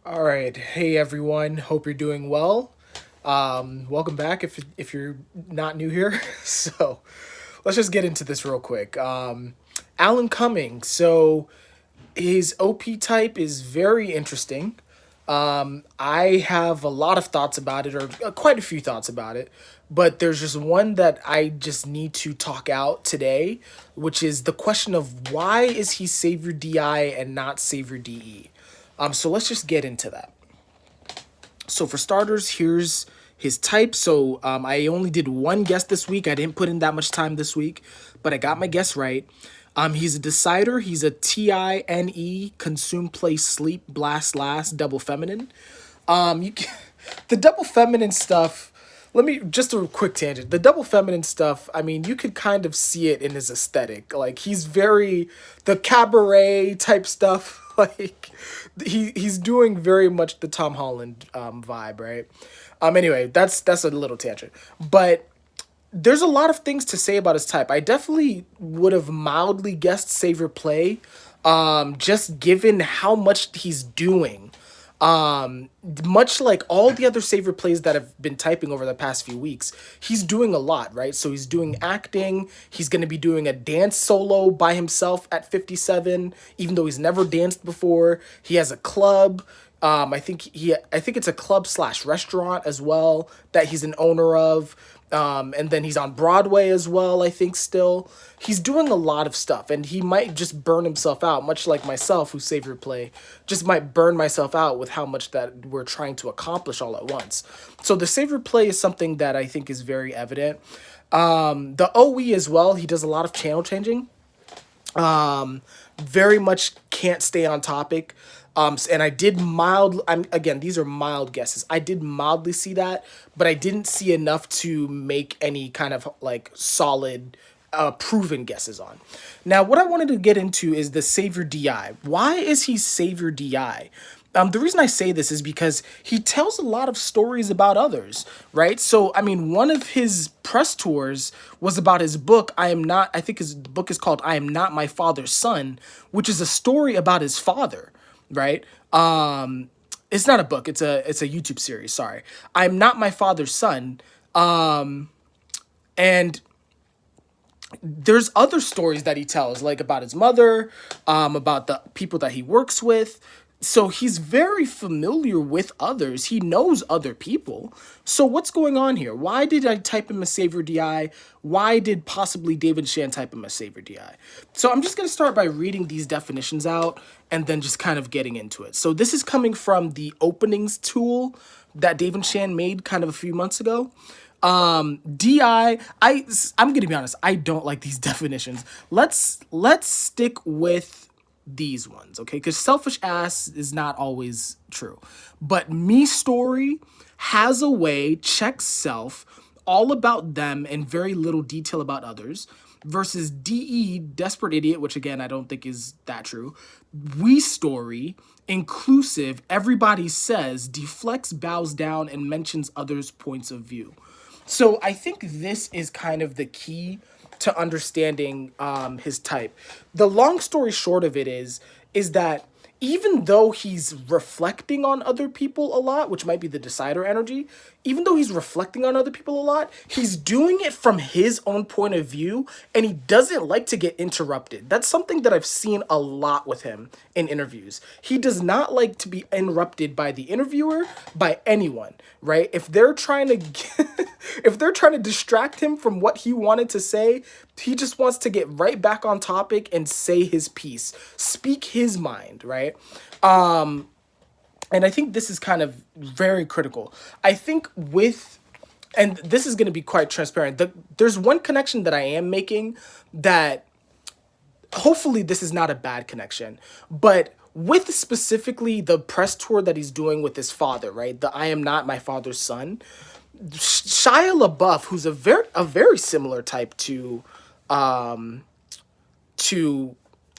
All right, hey everyone. Hope you're doing well. Welcome back if you're not new here. So, let's just get into this real quick. Alan Cumming. So his OP type is very interesting. I have a lot of thoughts about it, or quite a few thoughts about it, but there's just one that I just need to talk out today, which is the question of why is he Savior DI and not Savior DE. So let's just get into that. So for starters, here's his type. So I only did one guess this week. I didn't put in that much time this week, but I got my guess right. He's a decider. He's a TINE, consume, play, sleep, blast, last, double feminine. You can, the double feminine stuff. Let me just a quick tangent. The double feminine stuff. I mean, you could kind of see it in his aesthetic. Like he's very the cabaret type stuff. Like he's doing very much the Tom Holland vibe, right? Anyway, that's a little tangent, but there's a lot of things to say about his type. I definitely would have mildly guessed Savior Play, just given how much he's doing. Much like all the other Savior plays that have been typing over the past few weeks, he's doing a lot, right? So he's doing acting. He's going to be doing a dance solo by himself at 57, even though he's never danced before. He has a club. I think it's a club slash restaurant as well that he's an owner of. And then he's on Broadway as well, I think still. He's doing a lot of stuff, and he might just burn himself out, much like myself, who Savior Play, just might burn myself out with how much that we're trying to accomplish all at once. So the Savior Play is something that I think is very evident. The OE as well, he does a lot of channel changing. Very much can't stay on topic. And I did mild. I'm again. These are mild guesses. I did mildly see that, but I didn't see enough to make any kind of like solid, proven guesses on. Now, what I wanted to get into is the Savior DI. Why is he Savior DI? The reason I say this is because he tells a lot of stories about others, right? So, I mean, one of his press tours was about his book, I Am Not, I think his book is called I Am Not My Father's Son, which is a story about his father, right? It's not a book, it's a YouTube series, sorry. I'm Not My Father's Son. And there's other stories that he tells, like about his mother, about the people that he works with. So he's very familiar with others. He knows other people. So what's going on here? Why did I type him as Savior DI? Why did possibly David Shan type him as Savior DI? So I'm just going to start by reading these definitions out and then just kind of getting into it. So this is coming from the openings tool that David Shan made kind of a few months ago. I'm gonna be honest, I don't like these definitions. Let's stick with these ones, okay? Because selfish ass is not always true. But me story has a way, checks self, all about them and very little detail about others. Versus DE, desperate idiot, which again I don't think is that true. We story, inclusive, everybody says, deflects, bows down, and mentions others' points of view. So I think this is kind of the key to understanding his type. The long story short of it is that even though he's reflecting on other people a lot, which might be the decider energy, even though he's reflecting on other people a lot, he's doing it from his own point of view, and he doesn't like to get interrupted. That's something that I've seen a lot with him in interviews. He does not like to be interrupted by the interviewer, by anyone, right? If they're trying to if they're trying to distract him from what he wanted to say, he just wants to get right back on topic and say his piece, speak his mind, right? And I think this is kind of very critical. I think with, and this is going to be quite transparent, there's one connection that I am making that hopefully this is not a bad connection, but with specifically the press tour that he's doing with his father, right? The I Am Not My Father's Son. Shia LaBeouf, who's a very similar type to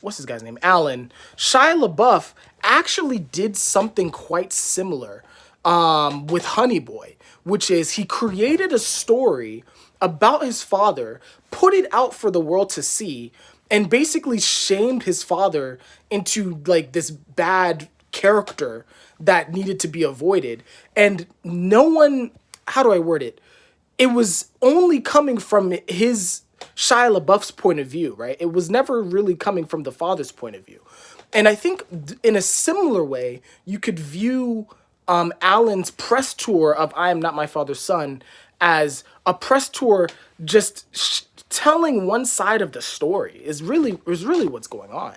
what's this guy's name? Alan. Shia LaBeouf actually did something quite similar with Honey Boy, which is he created a story about his father, put it out for the world to see, and basically shamed his father into like this bad character that needed to be avoided. And no one, how do I word it? It was only coming from his Shia LaBeouf's point of view, right? It was never really coming from the father's point of view. And I think in a similar way, you could view Alan's press tour of I Am Not My Father's Son as a press tour just telling one side of the story is really what's going on.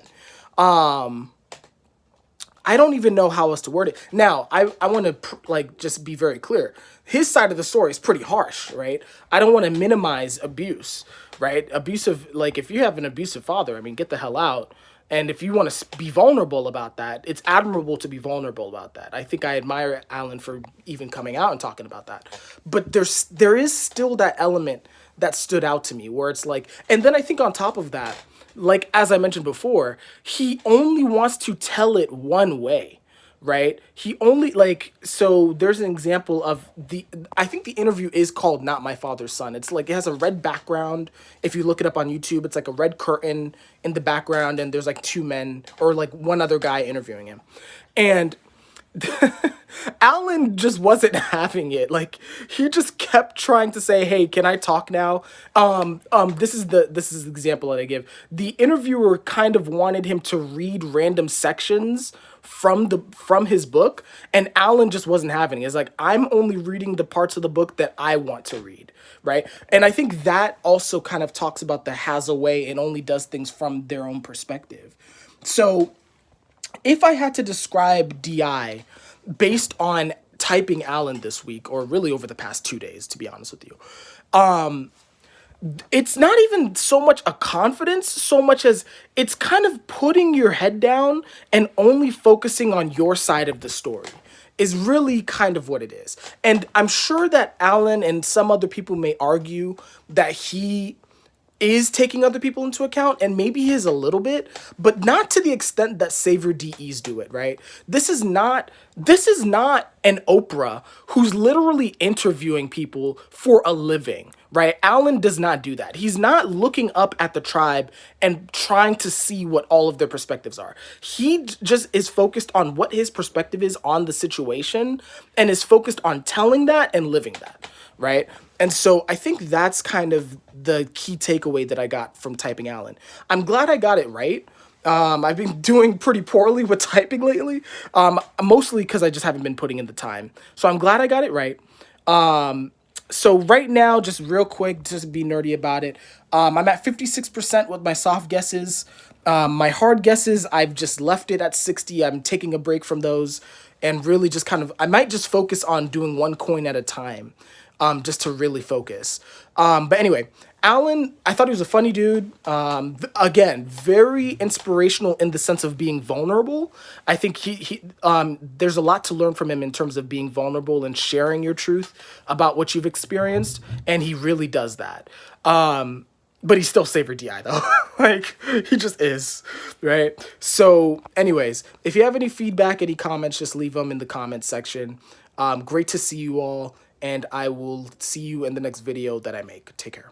I don't even know how else to word it. Now, I want to like just be very clear. His side of the story is pretty harsh, right? I don't want to minimize abuse, right? Abusive, like if you have an abusive father, I mean, get the hell out. And if you want to be vulnerable about that, it's admirable to be vulnerable about that. I think I admire Alan for even coming out and talking about that. But there is still that element that stood out to me where it's like, and then I think on top of that, like as I mentioned before, he only wants to tell it one way, right? He only like, so there's an example of I think the interview is called Not My Father's Son. It's like, it has a red background. If you look it up on YouTube, it's like a red curtain in the background and there's like two men or like one other guy interviewing him. And Alan just wasn't having it. Like he just kept trying to say, "Hey, can I talk now?" This is the example that I give. The interviewer kind of wanted him to read random sections from his book, and Alan just wasn't having it. It's like, I'm only reading the parts of the book that I want to read, right? And I think that also kind of talks about the has a way and only does things from their own perspective. So if I had to describe DI based on typing Alan this week, or really over the past 2 days, to be honest with you, it's not even so much a confidence so much as it's kind of putting your head down and only focusing on your side of the story is really kind of what it is. And I'm sure that Alan and some other people may argue that he is taking other people into account, and maybe he is a little bit, but not to the extent that Savior DEs do it, right? This is not an Oprah who's literally interviewing people for a living, right? Alan does not do that. He's not looking up at the tribe and trying to see what all of their perspectives are. He just is focused on what his perspective is on the situation and is focused on telling that and living that, right? And so I think that's kind of the key takeaway that I got from typing Alan. I'm glad I got it right. I've been doing pretty poorly with typing lately, mostly because I just haven't been putting in the time. So I'm glad I got it right. So right now, just real quick, just to be nerdy about it, I'm at 56% with my soft guesses. My hard guesses, I've just left it at 60. I'm taking a break from those and really just kind of, I might just focus on doing one coin at a time. Just to really focus. But anyway, Alan, I thought he was a funny dude. Again, very inspirational in the sense of being vulnerable. I think there's a lot to learn from him in terms of being vulnerable and sharing your truth about what you've experienced, and he really does that. But he's still Savior DI though. Like, he just is, right? So anyways, if you have any feedback, any comments, just leave them in the comments section. Great to see you all. And I will see you in the next video that I make. Take care.